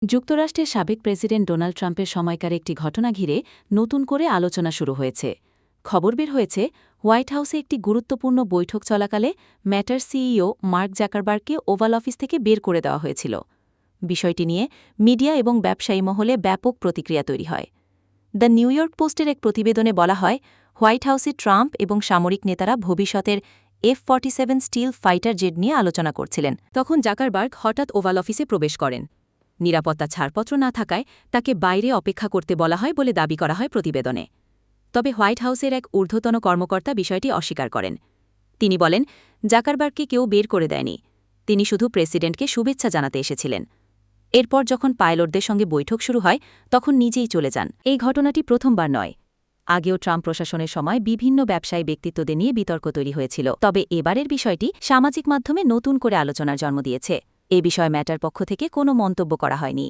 যুক্তরাষ্ট্রের সাবেক president Donald ট্রাম্পের সময়কার একটি ঘটনা ঘিরে নতুন করে আলোচনা শুরু হয়েছে। খবর বের হয়েছে হোয়াইট হাউসে একটি গুরুত্বপূর্ণ বৈঠক চলাকালে ম্যাটার সিইও মার্ক জাকারবার্গকে ওভাল অফিস থেকে বের করে দেওয়া হয়েছিল। বিষয়টি নিয়ে মিডিয়া এবং ব্যবসায়ী মহলে ব্যাপক প্রতিক্রিয়া তৈরি হয়। দ্য নিউ ইয়র্ক পোস্টের এক প্রতিবেদনে বলা হয়, হোয়াইট হাউসে ট্রাম্প এবং সামরিক নেতারা ভবিষ্যতের F-47 স্টিল ফাইটার জেট নিয়ে আলোচনা করছিলেন। তখন জাকারবার্গ হঠাৎ ওভাল অফিসে প্রবেশ করেন। নিরাপত্তা ছাড়পত্র না থাকায় তাকে বাইরে অপেক্ষা করতে বলা হয় বলে দাবি করা হয় প্রতিবেদনে। তবে হোয়াইট হাউসের এক ঊর্ধ্বতন কর্মকর্তা বিষয়টি অস্বীকার করেন। তিনি বলেন, জাকারবার্গকে কেউ বের করে দেয়নি, তিনি শুধু প্রেসিডেন্টকে শুভেচ্ছা জানাতে এসেছিলেন। এরপর যখন পাইলটদের সঙ্গে বৈঠক শুরু হয় তখন নিজেই চলে যান। এই ঘটনাটি প্রথমবার নয়। আগেও ট্রাম্প প্রশাসনের সময় বিভিন্ন ব্যবসায়ী ব্যক্তিত্বদের নিয়ে বিতর্ক তৈরি হয়েছিল। তবে এবারের বিষয়টি সামাজিক মাধ্যমে নতুন করে আলোচনার জন্ম দিয়েছে। এ বিষয়ে ম্যাটার পক্ষ থেকে কোনো মন্তব্য করা হয়নি।